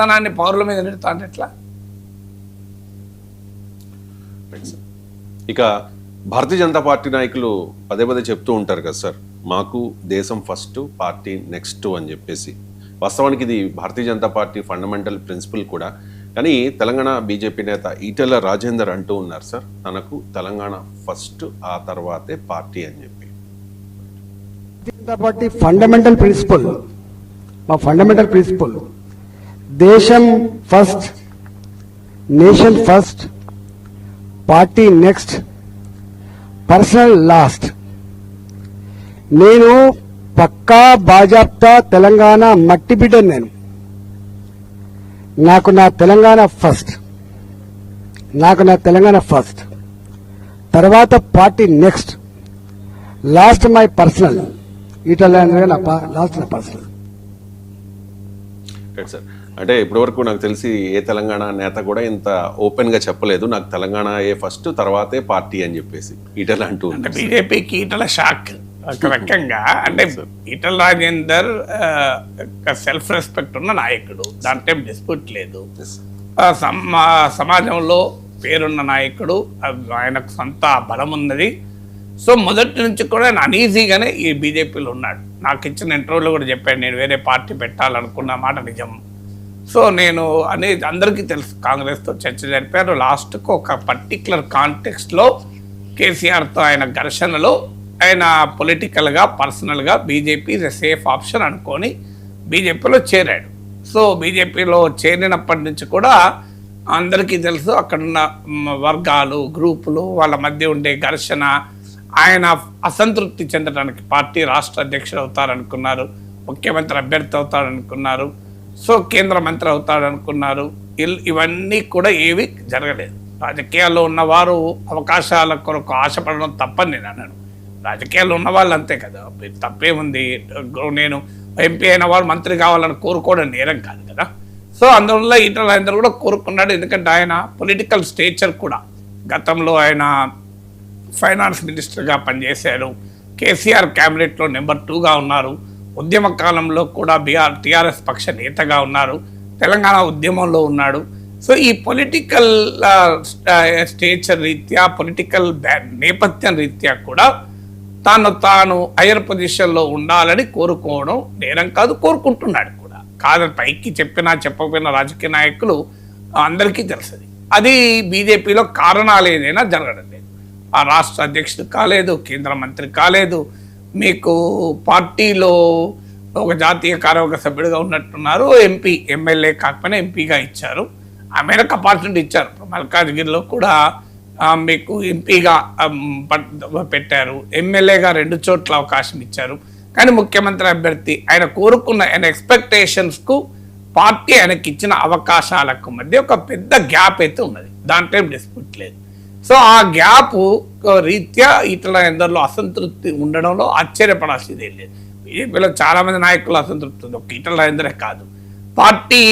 ధనాన్ని పౌరుల మీద నెడతా అంటే ఎట్లా? ఇక భారతీయ జనతా పార్టీ నాయకులు పదే పదే చెప్తూ ఉంటారు కదా సార్, మాకు దేశం ఫస్ట్, పార్టీ నెక్స్ట్ అని చెప్పేసి. వాస్తవానికి ఇది Bharatiya Janata party fundamental principal కూడా. కానీ తెలంగాణ బీజేపీ నేత ఈటెల రాజేందర్ అంటూ ఉన్నారు సార్, తనకు తెలంగాణ ఫస్ట్, ఆ తర్వాతే పార్టీ అని చెప్పి. జనతా పార్టీ ఫండమెంటల్ ప్రిన్సిపల్, మా ఫండమెంటల్ ప్రిన్సిపల్ దేశం first, nation first, party next, personal last. నేను పక్కా బాజాప్తా తెలంగాణ మట్టి బిడ్డను. నాకు నా తెలంగాణ ఫస్ట్, తర్వాత party next, lost my personal. Etela last నా పర్సనల్. సార్ అంటే ఇప్పటివరకు నాకు తెలిసి ఏ తెలంగాణ నేత కూడా ఇంత ఓపెన్ గా చెప్పలేదు, నాకు తెలంగాణ ఏ ఫస్ట్ తర్వాతే పార్టీ అని చెప్పేసి. ఈటల అంటూ అంటే బీజేపీకి ఈటల షాక్ ఒక రకంగా. అంటే ఈటల రాజేందర్ సెల్ఫ్ రెస్పెక్ట్ ఉన్న నాయకుడు, దాంట్లో డిస్ప్యూట్ లేదు. సమాజంలో పేరున్న నాయకుడు, ఆయనకు సొంత బలం ఉన్నది. సో మొదటి నుంచి కూడా ఆయన అనీజీగానే ఈ బీజేపీలో ఉన్నాడు. నాకు ఇచ్చిన ఇంటర్వ్యూలో కూడా చెప్పాడు, నేను వేరే పార్టీ పెట్టాలనుకున్న మాట నిజం. సో నేను అనేది అందరికీ తెలుసు, కాంగ్రెస్తో చర్చ జరిపారు. లాస్ట్కు ఒక పర్టికులర్ కాంటెక్స్ట్లో కేసీఆర్తో ఆయన ఘర్షణలో ఆయన పొలిటికల్గా, పర్సనల్గా BJP is a safe option అనుకొని బీజేపీలో చేరాడు. సో బీజేపీలో చేరినప్పటి నుంచి కూడా అందరికీ తెలుసు, అక్కడున్న వర్గాలు, గ్రూపులు, వాళ్ళ మధ్య ఉండే ఘర్షణ, ఆయన అసంతృప్తి చెందడానికి పార్టీ రాష్ట్ర అధ్యక్షుడు అవుతారనుకున్నారు, ముఖ్యమంత్రి అభ్యర్థి అవుతారనుకున్నారు, సో కేంద్ర మంత్రి అవుతాడనుకున్నారు. ఇవన్నీ కూడా ఏవి జరగలేదు. రాజకీయాల్లో ఉన్నవారు అవకాశాల కొరకు ఆశపడడం తప్పని నేను అన్నాను. రాజకీయాల్లో ఉన్న వాళ్ళు అంతే కదా, తప్పేముంది. నేను ఎంపీ అయిన వాళ్ళు మంత్రి కావాలని కోరుకోవడం నేరం కాదు కదా. సో అందువల్ల ఈటల రాజేందర్ కూడా కోరుకున్నాడు. ఎందుకంటే ఆయన పొలిటికల్ స్టేచర్ కూడా, గతంలో ఆయన ఫైనాన్స్ మినిస్టర్గా పనిచేశారు, కేసీఆర్ క్యాబినెట్లో నెంబర్ 2గా ఉన్నారు, ఉద్యమ కాలంలో కూడా టీఆర్ఎస్ పక్ష నేతగా ఉన్నారు, తెలంగాణ ఉద్యమంలో ఉన్నాడు. సో ఈ పొలిటికల్ స్టేచర్ రీత్యా, పొలిటికల్ నేపథ్యం రీత్యా కూడా తాను హైయర్ పొజిషన్లో ఉండాలని కోరుకోవడం నేరం కాదు, కోరుకుంటున్నాడు కూడా. కాదని పైకి చెప్పినా చెప్పకపోయినా రాజకీయ నాయకులు అందరికీ తెలుస్తుంది. అది బీజేపీలో కారణాలు ఏదైనా జరగడం లేదు. ఆ రాష్ట్ర అధ్యక్షుడు కాలేదు, కేంద్ర మంత్రి కాలేదు, మీకు పార్టీలో ఒక జాతీయ కార్యవర్గ సభ్యుడిగా ఉన్నట్టున్నారు, ఎంపీ ఎమ్మెల్యే కాకపోయినా ఎంపీగా ఇచ్చారు, ఆ మేరకు అపార్చునిటీ ఇచ్చారు. మల్కాజ్గిరిలో కూడా మీకు ఎంపీగా పెట్టారు, ఎమ్మెల్యేగా 2 చోట్ల అవకాశం ఇచ్చారు. కానీ ముఖ్యమంత్రి అభ్యర్థి ఆయన కోరుకున్న ఆయన ఎక్స్పెక్టేషన్స్కు పార్టీ ఆయనకి ఇచ్చిన అవకాశాలకు మధ్య ఒక పెద్ద గ్యాప్ అయితే ఉన్నది, దాంట్లో డిస్ప్యూట్ లేదు. సో ఆ గ్యాప్ రీత్యా ఈటల రాజేందర్లో అసంతృప్తి ఉండడంలో ఆశ్చర్యపడాల్సిందే లేదు. బీజేపీలో చాలామంది నాయకులు అసంతృప్తి ఉంది, ఒక ఈటల రాజేందరే కాదు. పార్టీ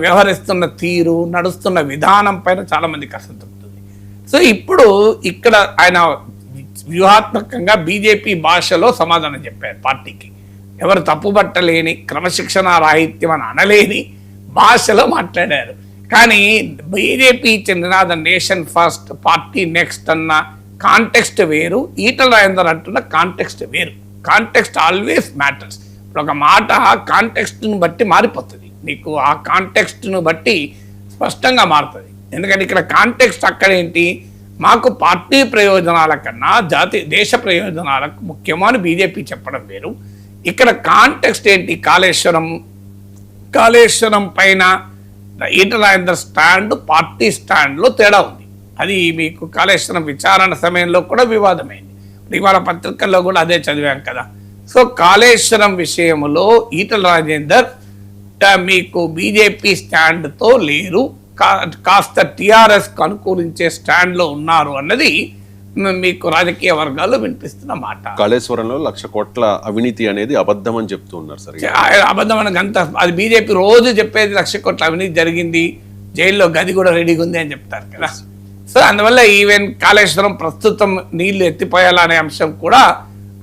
వ్యవహరిస్తున్న తీరు, నడుస్తున్న విధానం పైన చాలామందికి అసంతృప్తి ఉంది. సో ఇప్పుడు ఇక్కడ ఆయన వ్యూహాత్మకంగా బీజేపీ భాషలో సమాధానం చెప్పారు పార్టీకి. ఎవరు తప్పుబట్టలేని, క్రమశిక్షణ రాహిత్యం అని అనలేని భాషలో మాట్లాడారు. కానీ బీజేపీ చెందిన the nation first, party next అన్న కాంటెక్స్ట్ వేరు, ఈటల రాజేందర్ అంటున్న కాంటెక్స్ట్ వేరు. Context always matters. ఇప్పుడు ఒక మాట కాంటెక్స్ట్ను బట్టి మారిపోతుంది, నీకు ఆ కాంటెక్స్ట్ను బట్టి స్పష్టంగా మారుతుంది. ఎందుకంటే ఇక్కడ కాంటెక్స్ట్ అక్కడేంటి, మాకు పార్టీ ప్రయోజనాల కన్నా దేశ ప్రయోజనాలకు ముఖ్యమో అని బీజేపీ చెప్పడం వేరు. ఇక్కడ కాంటెక్స్ట్ ఏంటి, కాళేశ్వరం పైన ఈటల రాజేందర్ స్టాండ్, పార్టీ స్టాండ్లో తేడా ఉంది. అది మీకు కాళేశ్వరం విచారణ సమయంలో కూడా వివాదమైంది. ఇవాళ పత్రికల్లో కూడా అదే చదివాం కదా. సో కాళేశ్వరం విషయంలో ఈటల రాజేందర్ మీకు బీజేపీ స్టాండ్తో లేరు, కాస్త టీఆర్ఎస్కు అనుకూలించే స్టాండ్లో ఉన్నారు అన్నది మీకు రాజకీయ వర్గాల్లో వినిపిస్తున్న మాట. కాళేశ్వరంలో 1,00,000 కోట్ల అవినీతి అనేది అబద్ధం అని చెప్తూ ఉన్నారు సార్. అబద్ధం అని అంత, అది బీజేపీ రోజు చెప్పేది 1,00,000 కోట్ల అవినీతి జరిగింది, జైల్లో గది కూడా రెడీగా ఉంది అని చెప్తారు కదా. సో అందువల్ల ఈవెన్ కాళేశ్వరం ప్రస్తుతం నీళ్లు ఎత్తిపోయాలనే అంశం కూడా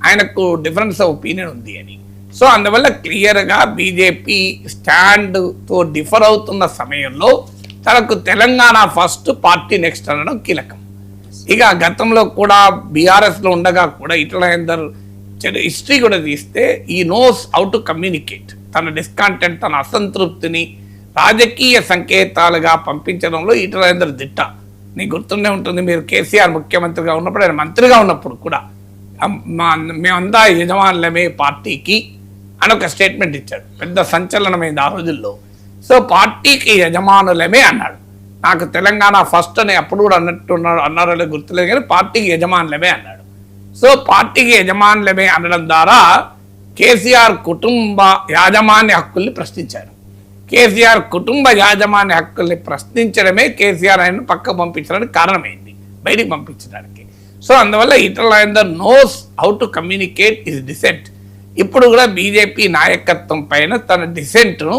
ఆయనకు డిఫరెన్స్ ఆఫ్ ఒపీనియన్ ఉంది అని. సో అందువల్ల క్లియర్గా బీజేపీ స్టాండ్తో డిఫర్ అవుతున్న సమయంలో తనకు తెలంగాణ ఫస్ట్ పార్టీ నెక్స్ట్ అనడం కీలకం. ఇక గతంలో కూడా బీఆర్ఎస్లో ఉండగా కూడా ఇట్లా హిస్టరీ కూడా తీస్తే ఈ నోస్ హౌ టు కమ్యూనికేట్, తన డిస్కంటెంట్, తన అసంతృప్తిని రాజకీయ సంకేతాలుగా పంపించడంలో ఇట్లా దిట్ట. నీకు గుర్తుండే ఉంటుంది, మీరు కేసీఆర్ ముఖ్యమంత్రిగా ఉన్నప్పుడు, ఆయన మంత్రిగా ఉన్నప్పుడు కూడా మేమంతా యజమానులమే పార్టీకి అని ఒక స్టేట్మెంట్ ఇచ్చాడు. పెద్ద సంచలనమైంది ఆ రోజుల్లో. సో పార్టీకి యజమానులమే అన్నాడు. నాకు తెలంగాణ ఫస్ట్ అని అప్పుడు కూడా అన్నారో గుర్తులేదు, కానీ పార్టీకి యజమానులమే అన్నాడు. సో పార్టీకి యజమానులమే అనడం ద్వారా కేసీఆర్ కుటుంబ యాజమాన్య హక్కుల్ని ప్రశ్నించారు. కేసీఆర్ కుటుంబ యాజమాన్య హక్కుల్ని ప్రశ్నించడమే కేసీఆర్ ఆయన పక్క పంపించడానికి కారణమైంది, బయటికి పంపించడానికి. సో అందువల్ల Etela knows how to communicate is decent. ఇప్పుడు కూడా బీజేపీ నాయకత్వం పైన తన డిసెంట్ను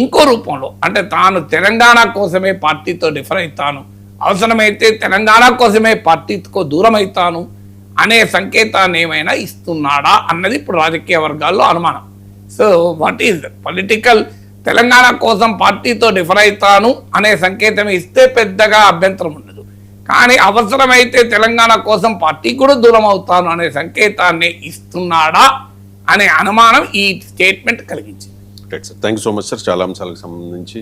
ఇంకో రూపంలో, అంటే తాను తెలంగాణ కోసమే పార్టీతో డిఫర్ అవుతాను, అవసరమైతే తెలంగాణ కోసమే పార్టీతో దూరం అవుతాను అనే సంకేతాన్ని ఏమైనా ఇస్తున్నాడా అన్నది ఇప్పుడు రాజకీయ వర్గాల్లో అనుమానం. So what is political, Telangana కోసం పార్టీతో డిఫర్ అవుతాను అనే సంకేతం ఇస్తే పెద్దగా అభ్యంతరం ఉండదు, కానీ అవసరమైతే తెలంగాణ కోసం పార్టీ కూడా దూరం అవుతాను అనే సంకేతాన్ని ఇస్తున్నాడా అనే అనుమానం ఈ స్టేట్మెంట్ కలిగించింది. Thank you so much sir, చాలా అంశాలకు సంబంధించి